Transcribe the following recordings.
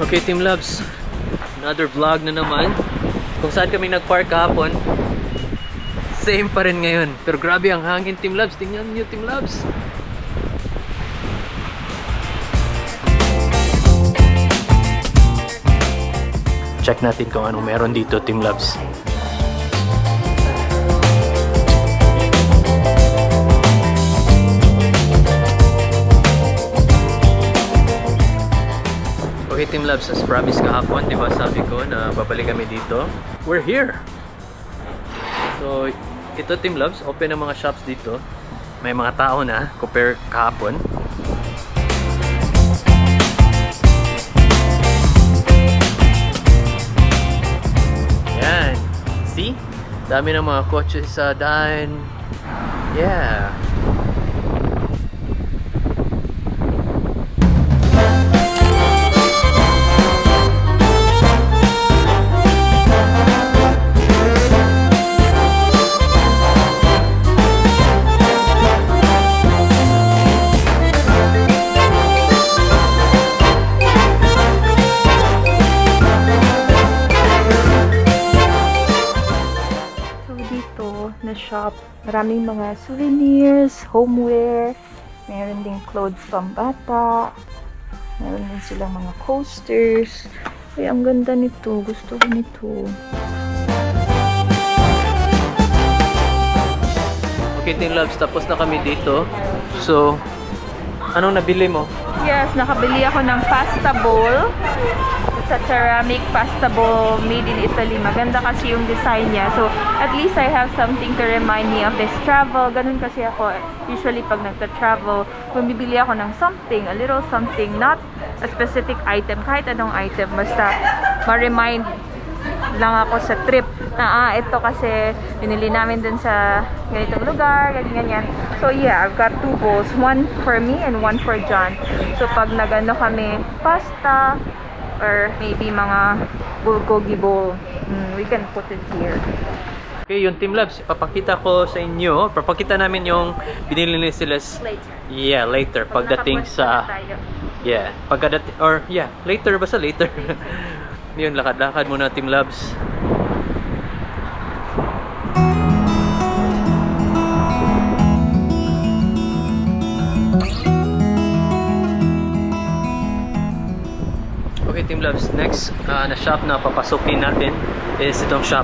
Okay, Team Labs, another vlog na naman. Kung saan kami nagpark kahapon, same pa rin ngayon. Pero grabe ang hangin, Team Labs. Tingnan niyo, Team Labs. Check natin kung anong meron dito, Team Labs. Okay, Team Labs, as promised kahapon, di ba sabi ko na babalik kami dito. We're here! So, ito Team Labs, open ang mga shops dito. May mga tao na, compare kahapon. Yan! See? Dami ng mga kotse sa daan. Yeah! Na shop. Maraming mga souvenirs, homeware, meron ding clothes pambata, meron din silang mga coasters. Ay, ang ganda nito. Gusto ko nito. Okay, Team Labs, tapos na kami dito. So, anong nabili mo? Yes, nakabili ako ng pasta bowl. It's a ceramic pasta bowl made in Italy. Maganda kasi yung design niya. So, at least I have something to remind me of this travel. Ganun kasi ako. Usually, pag nagta-travel, bumibili ako ng something, a little something, not a specific item, kahit anong item. Basta, ma-remind lang ako sa trip na ito kasi binili namin dun sa ganitong lugar, ganyan. So yeah, I've got 2 bowls, one for me and one for John. So pag nagano kami pasta or maybe mga bulgogi bowl, we can put it here. Okay, yung Team Labs, papakita ko sa inyo, papakita namin yung binili ni sila Later. Yeah, later pagdating sa yeah, pagdating or yeah, later basta later. Yun, lakad-lakad muna, Team Labs. Okay, Team Labs, next na shop na papasukin natin is itong shop.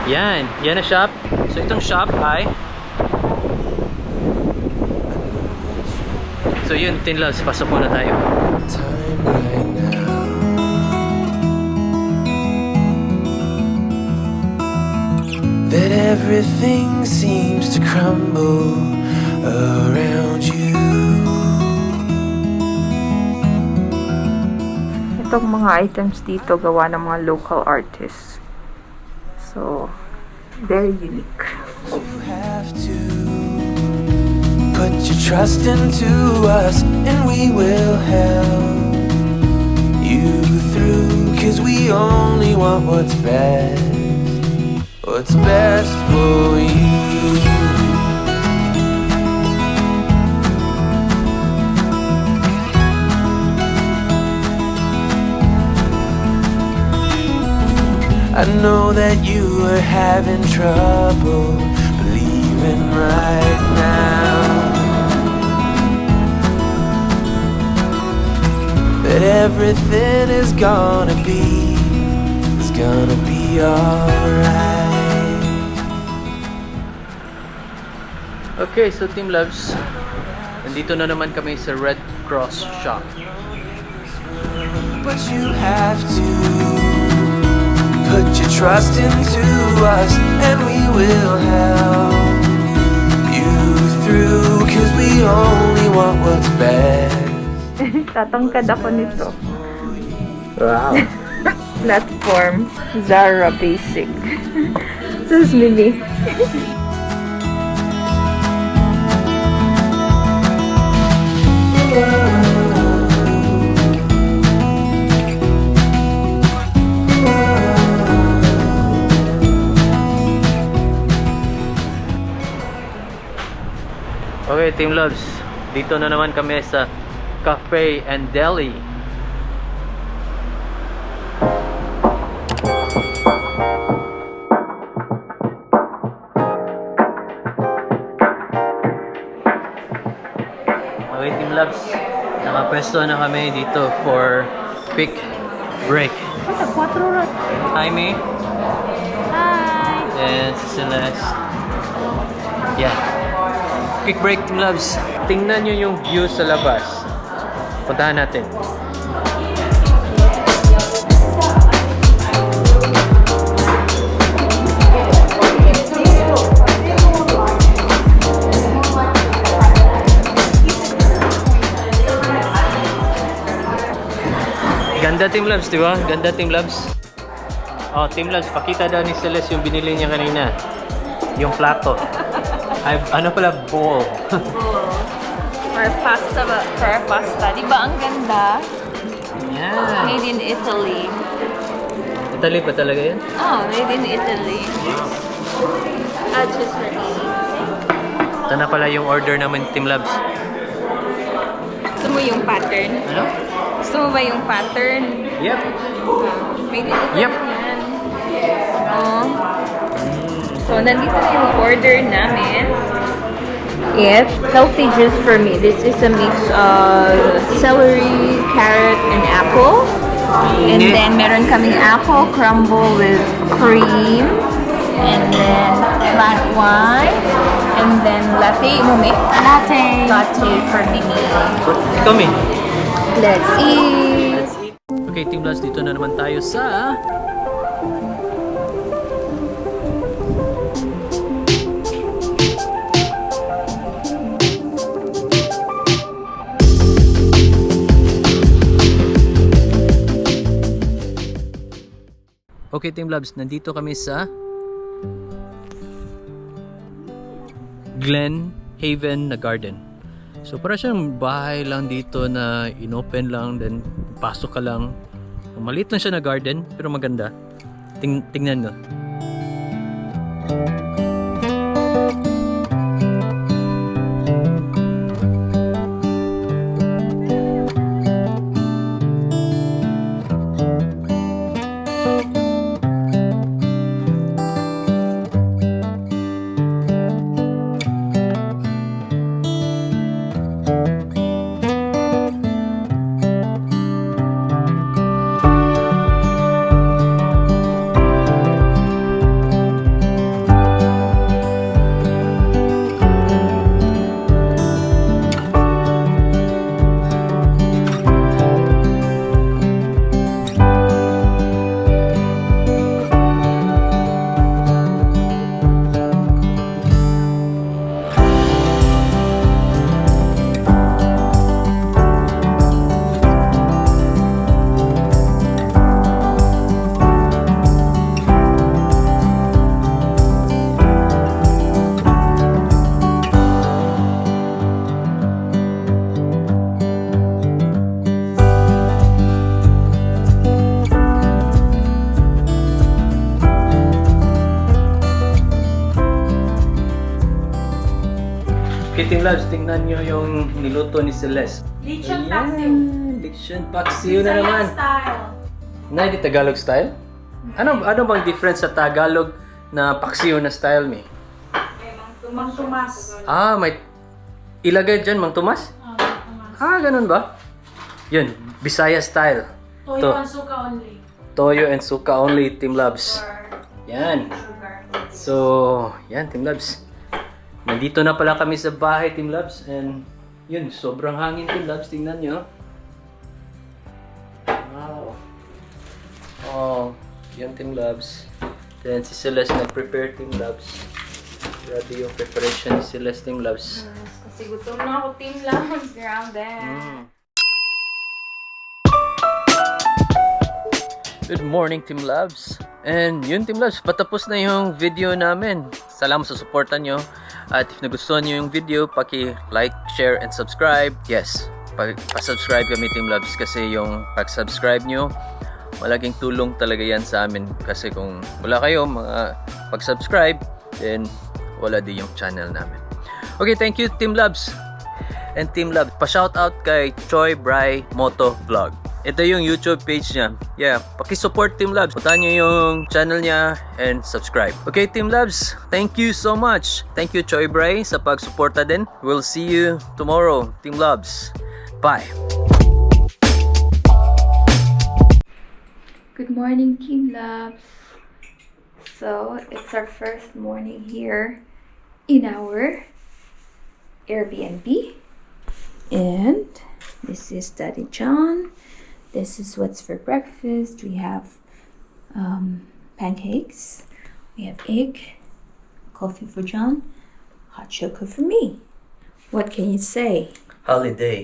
Yan na shop. So itong shop ay so yun, Team Labs, pasok muna tayo. Time right now. That everything seems to crumble around you. Itong mga items dito gawa ng mga local artists. So, very unique. You have to put your trust into us, and we will help you through. 'Cause we only want what's best for you. I know that you are having trouble believing right now that everything is gonna be alright. Okay, so Team Labs, nandito na naman kami sa Red Cross shop. But you have to put your trust into us, and we will help you through. 'Cause we only want what's best. Tatangkad ako nito. Wow. Platform Zara Basic. This is Mimi. Okay, Team Loves, dito na naman kami sa Cafe and Deli. Okay, Team Labs, nakapwesto na kami dito for quick break. Hi, May. Hi! And si Celeste. Yeah. Quick break, Team Labs. Tingnan nyo yung view sa labas. Puntahan natin. Ganda, Team Labs, di ba? Ganda, Team Labs. Oh, Team Labs, pakita daw ni Celeste yung binili niya kanina. Yung plato. Ay, ano pala? Bowl. For pasta. Di ba ang ganda? Yeah. Made in Italy. Italy pa talaga yan? Oh, made in Italy. Just for me. Ito na pala yung order namin, Team Labs. Gusto mo yung pattern? Ano? Gusto mo ba yung pattern? Yep. Made in Italy Yep. yan. Oh. So, nandito na yung order namin. It's healthy juice for me. This is a mix of celery, carrot, and apple. And then, meron kaming apple crumble with cream. And then, flat white. And then, latte. Mumi? Latte. Latte for Mimi. Ikaw, May. Let's eat. Okay, Team Labs, dito na naman tayo sa... Okay, Team Labs, nandito kami sa Glen Haven na garden. So para siyang bahay lang dito na inopen lang, then pasok ka lang. Maliit lang siya na garden pero maganda. Tingnan nyo. Okay, Team Labs, tingnan nyo yung niluto ni Celeste. Lechon Ayan, paksiw. Lechon paksiw na Bisaya naman. style. Na di Tagalog style? Ano bang difference sa Tagalog na paksiw na style, Mi? Mang Tomas. Ah, may ilagay dyan, Mang Tomas? Mang Tomas. Ah, ganun ba? Yun, Bisaya style. Toyo and suka only. Toyo and suka only, Team Labs. Yan. Sugar. So, yan, Team Labs. Nandito na pala kami sa bahay, Team Labs. And yun, sobrang hangin, Team Labs. Tingnan nyo. Wow. Oh, yan, Team Labs. Then si Celeste nag-prepare, Team Labs. Grabe yung preparation ni Celeste, Team Labs. Kasi gutom na ako, Team Labs. Grounded. Good morning, Team Labs. And yun, Team Labs, patapos na yung video namin. Salamat sa suporta nyo. At if nagustuhan nyo yung video, paki-like, share, and subscribe. Yes, pa-subscribe kami, Team Labs, kasi yung pag-subscribe nyo, malaking tulong talaga yan sa amin. Kasi kung wala kayo, mga pag-subscribe, then wala din yung channel namin. Okay, thank you, Team Labs. and Team Labs. Pa-shoutout kay Choi Bry Moto Vlog. Ito yung YouTube page niya. Yeah, paki-support Team Labs. Puntahan niyo yung channel niya and subscribe. Okay, Team Labs, thank you so much. Thank you, Choi Bray, sa pag-suporta din. We'll see you tomorrow, Team Labs. Bye. Good morning, Team Labs. So, it's our first morning here in our Airbnb. And this is Daddy John. This is what's for breakfast. We have pancakes. We have egg, coffee for John, hot chocolate for me. What can you say? Holiday.